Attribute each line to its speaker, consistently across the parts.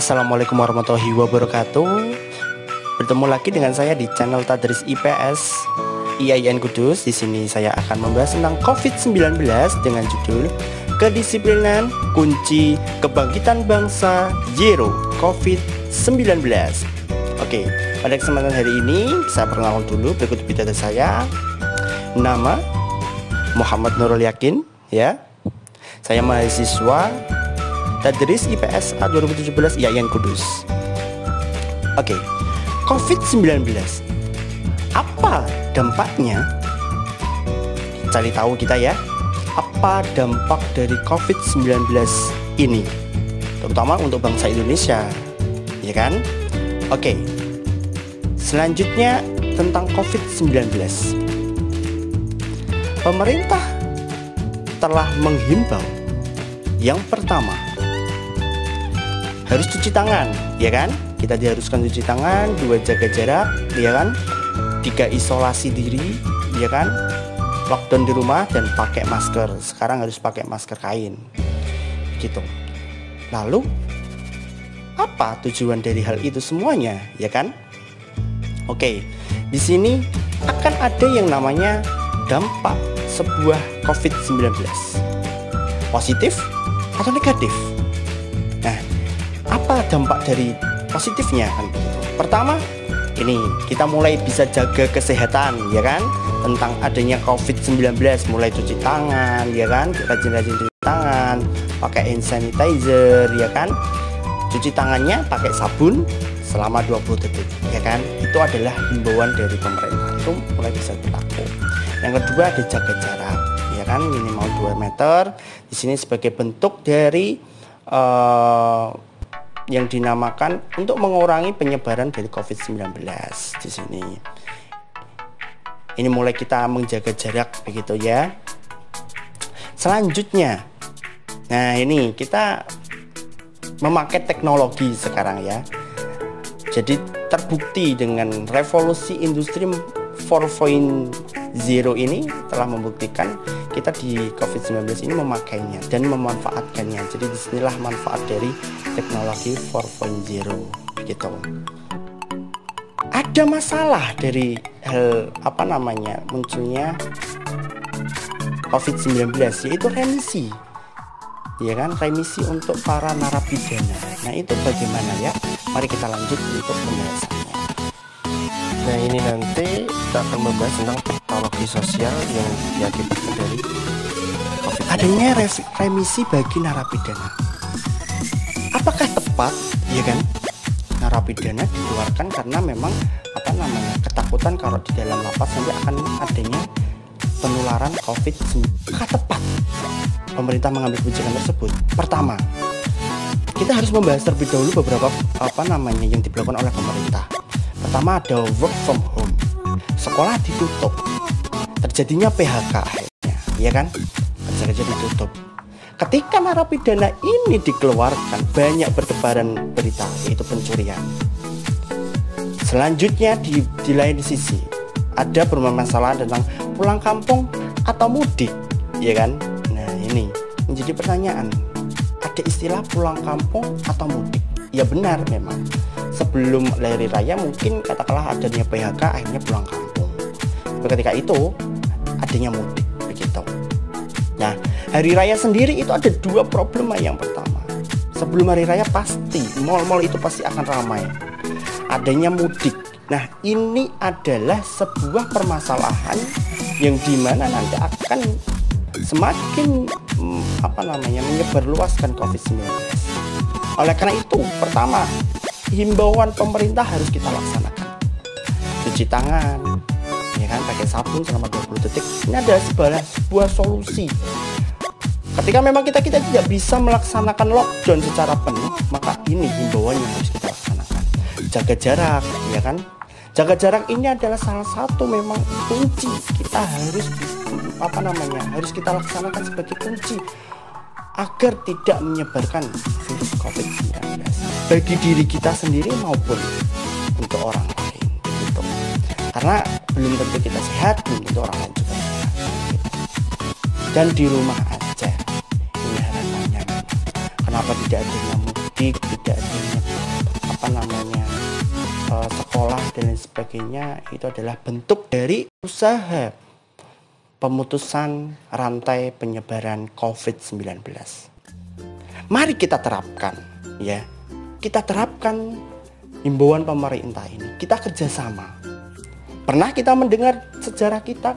Speaker 1: Assalamualaikum warahmatullahi wabarakatuh. Bertemu lagi dengan saya di channel Tadris IPS IAIN Kudus. Di sini saya akan membahas tentang COVID-19 dengan judul Kedisiplinan Kunci Kebangkitan Bangsa Zero COVID-19. Oke, pada kesempatan hari ini saya perkenalkan dulu, berikut biodata saya. Nama Muhammad Nurul Yakin, ya. Saya mahasiswa Tadris IPS A 2017 IAIN Kudus. Oke, COVID-19 apa dampaknya? Cari tahu kita ya. Apa dampak dari COVID-19 ini, terutama untuk bangsa Indonesia, ya kan? Oke, selanjutnya tentang COVID-19. Pemerintah telah menghimbau yang pertama, harus cuci tangan, ya kan? Kita diharuskan cuci tangan, 2 jaga jarak, ya kan? 3 isolasi diri, ya kan? Lockdown di rumah dan pakai masker. Sekarang harus pakai masker kain, gitu. Lalu apa tujuan dari hal itu semuanya, ya kan? Oke, di sini akan ada yang namanya dampak sebuah COVID-19, positif atau negatif. Nah, apa dampak dari positifnya kan begitu? Pertama, ini kita mulai bisa jaga kesehatan, ya kan? Tentang adanya COVID-19, mulai cuci tangan, ya kan? Rajin-rajin cuci tangan, pakai hand sanitizer, ya kan? Cuci tangannya pakai sabun selama 20 detik, ya kan? Itu adalah himbauan dari pemerintah. Itu mulai bisa berlaku. Yang kedua ada jaga jarak, ya kan? Minimal 2 meter. Di sini sebagai bentuk dari yang dinamakan untuk mengurangi penyebaran dari COVID-19 di sini. Ini mulai kita menjaga jarak begitu ya. Selanjutnya, nah ini kita memakai teknologi sekarang ya. Jadi terbukti dengan revolusi industri 4.0 ini telah membuktikan kita di COVID-19 ini memakainya dan memanfaatkannya. Jadi disinilah manfaat dari teknologi 4.0 gitu. Ada masalah dari hal munculnya COVID-19, yaitu remisi, ya kan? Remisi untuk para narapidana. Nah, itu bagaimana ya? Mari kita lanjut untuk pembahasannya.
Speaker 2: Nah, ini nanti kita akan membahas tentang patologi sosial yang diakibatkan dari COVID.
Speaker 1: Adanya remisi bagi narapidana. Apakah tepat, ya kan? Narapidana dikeluarkan karena memang ketakutan kalau di dalam lapas nanti akan adanya penularan COVID-19. Apakah tepat pemerintah mengambil kebijakan tersebut? Pertama, kita harus membahas terlebih dahulu beberapa yang dilakukan oleh pemerintah. Pertama ada work from home, sekolah ditutup, terjadinya PHK akhirnya, ya kan? Kerja-kerja ditutup. Ketika narapidana ini dikeluarkan, banyak bertebaran berita, yaitu pencurian. Selanjutnya di lain sisi ada permasalahan tentang pulang kampung atau mudik, ya kan? Nah, ini menjadi pertanyaan. Ada istilah pulang kampung atau mudik. Ya benar memang. Sebelum hari raya mungkin katakanlah adanya PHK, akhirnya pulang kampung. Tapi ketika itu adanya mudik begitu. Nah, hari raya sendiri itu ada 2 problem. Yang pertama, sebelum hari raya pasti mal-mal itu pasti akan ramai. Adanya mudik. Nah, ini adalah sebuah permasalahan yang dimana nanti akan semakin menyebarluaskan COVID-19. Oleh karena itu, pertama, himbauan pemerintah harus kita laksanakan. Cuci tangan, ya kan, pakai sabun selama 20 detik. Ini adalah sebuah solusi. Ketika memang kita tidak bisa melaksanakan lockdown secara penuh, maka ini himbauan yang harus kita laksanakan. Jaga jarak, ya kan? Jaga jarak ini adalah salah satu memang kunci. Kita harus harus kita laksanakan sebagai kunci agar tidak menyebarkan virus COVID-19 bagi diri kita sendiri maupun untuk orang lain gitu. Karena belum tentu kita sehat, belum tentu orang lain juga sehat gitu. Dan di rumah aja, ini harapannya. Kenapa tidak ada yang mudik? mudik, tidak adanya sekolah dan lain sebagainya, itu adalah bentuk dari usaha pemutusan rantai penyebaran COVID-19. Mari kita terapkan, ya. Kita terapkan himbauan pemerintah ini. Kita kerjasama. Pernah kita mendengar sejarah kita,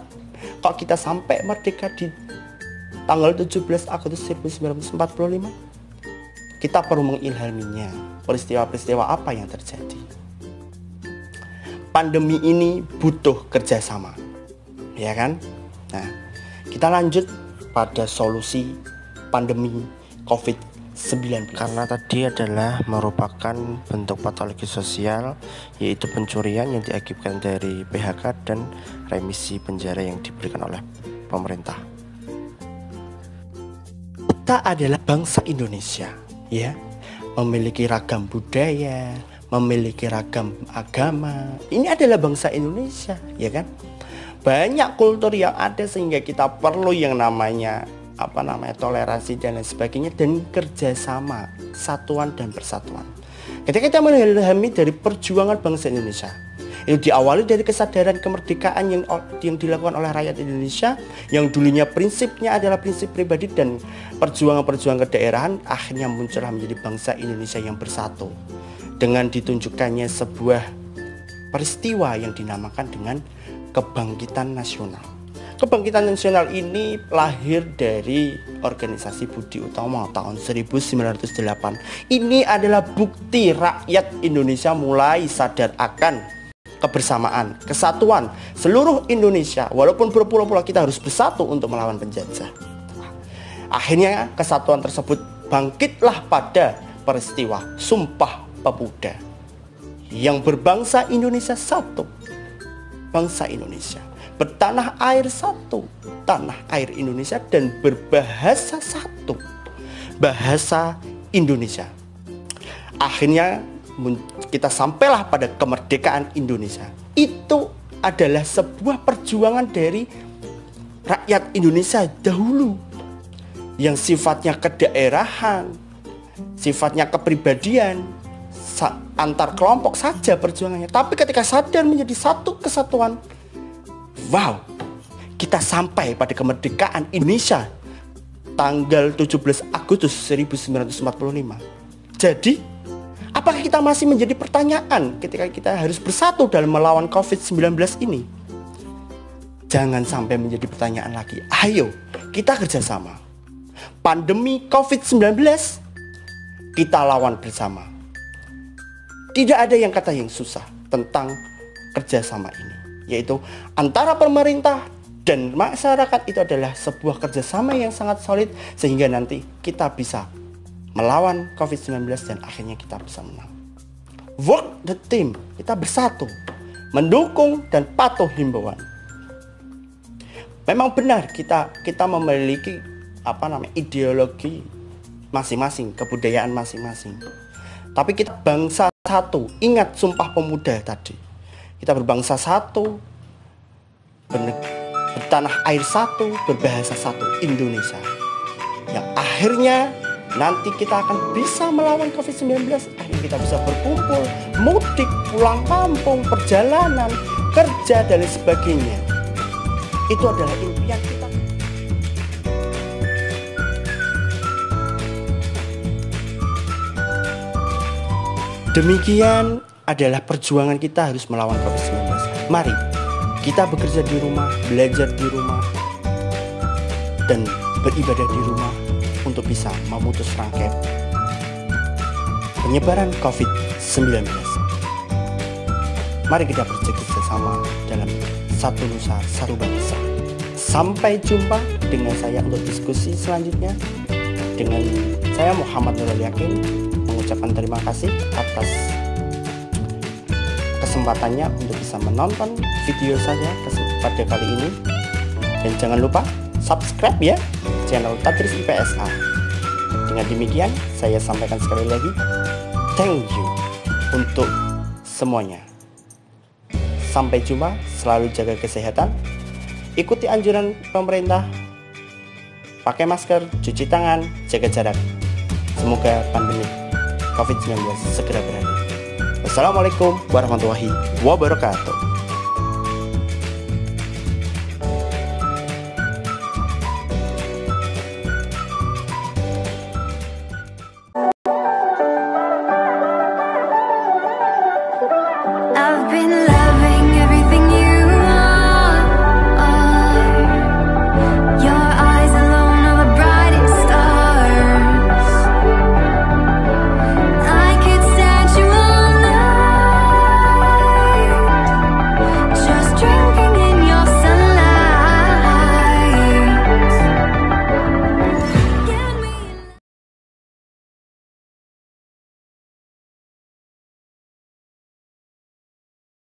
Speaker 1: kok kita sampai merdeka di tanggal 17 Agustus 1945? Kita perlu mengilhaminya. Peristiwa-peristiwa apa yang terjadi? Pandemi ini butuh kerjasama, ya kan? Nah, kita lanjut pada solusi pandemi COVID-19.
Speaker 2: Karena tadi adalah merupakan bentuk patologi sosial, yaitu pencurian yang diakibatkan dari PHK dan remisi penjara yang diberikan oleh pemerintah.
Speaker 1: Kita adalah bangsa Indonesia, ya, memiliki ragam budaya, memiliki ragam agama. Ini adalah bangsa Indonesia, ya kan? Banyak kultur yang ada sehingga kita perlu yang namanya toleransi dan lain sebagainya, dan kerjasama, satuan dan persatuan. Ketika kita memahami dari perjuangan bangsa Indonesia, itu diawali dari kesadaran kemerdekaan yang dilakukan oleh rakyat Indonesia, yang dulunya prinsipnya adalah prinsip pribadi dan perjuangan-perjuangan kedaerahan, akhirnya muncullah menjadi bangsa Indonesia yang bersatu dengan ditunjukkannya sebuah peristiwa yang dinamakan dengan kebangkitan nasional. Kebangkitan nasional ini lahir dari organisasi Budi Utomo tahun 1908. Ini adalah bukti rakyat Indonesia mulai sadar akan kebersamaan, kesatuan seluruh Indonesia. Walaupun berpulau-pulau, kita harus bersatu untuk melawan penjajah. Akhirnya kesatuan tersebut bangkitlah pada peristiwa Sumpah Pemuda yang berbangsa Indonesia satu, bangsa Indonesia, bertanah air satu, tanah air Indonesia, dan berbahasa satu, bahasa Indonesia. Akhirnya kita sampailah pada kemerdekaan Indonesia. Itu adalah sebuah perjuangan dari rakyat Indonesia dahulu yang sifatnya kedaerahan, sifatnya kepribadian, antar kelompok saja perjuangannya. Tapi ketika sadar menjadi satu kesatuan, wow, kita sampai pada kemerdekaan Indonesia tanggal 17 Agustus 1945. Jadi, apakah kita masih menjadi pertanyaan ketika kita harus bersatu dalam melawan COVID-19 ini? Jangan sampai menjadi pertanyaan lagi. Ayo, kita kerjasama. Pandemi COVID-19 kita lawan bersama. Tidak ada yang kata yang susah tentang kerjasama ini, yaitu antara pemerintah dan masyarakat. Itu adalah sebuah kerjasama yang sangat solid sehingga nanti kita bisa melawan COVID-19 dan akhirnya kita bisa menang. Work the team, kita bersatu, mendukung dan patuh himbauan. Memang benar kita memiliki ideologi masing-masing, kebudayaan masing-masing. Tapi kita bangsa satu. Ingat Sumpah Pemuda tadi. Kita berbangsa satu, bertanah air satu, berbahasa satu, Indonesia. Yang akhirnya nanti kita akan bisa melawan COVID-19. Akhirnya kita bisa berkumpul, mudik, pulang kampung, perjalanan, kerja dan lain sebagainya. Itu adalah impian kita. Demikian adalah perjuangan kita harus melawan COVID-19. Mari kita bekerja di rumah, belajar di rumah, dan beribadah di rumah untuk bisa memutus rantai penyebaran COVID-19. Mari kita bekerja sama dalam satu nusa, satu bangsa. Sampai jumpa dengan saya untuk diskusi selanjutnya. Dengan saya Muhammad Nurul Yakin mengucapkan terima kasih atas kesempatannya untuk bisa menonton video saya pada kali ini. Dan jangan lupa subscribe ya channel Tadris IPSA. Dengan demikian saya sampaikan sekali lagi, thank you untuk semuanya. Sampai jumpa, selalu jaga kesehatan, ikuti anjuran pemerintah, pakai masker, cuci tangan, jaga jarak. Semoga pandemi COVID-19 segera berakhir. Wassalamualaikum warahmatullahi wabarakatuh.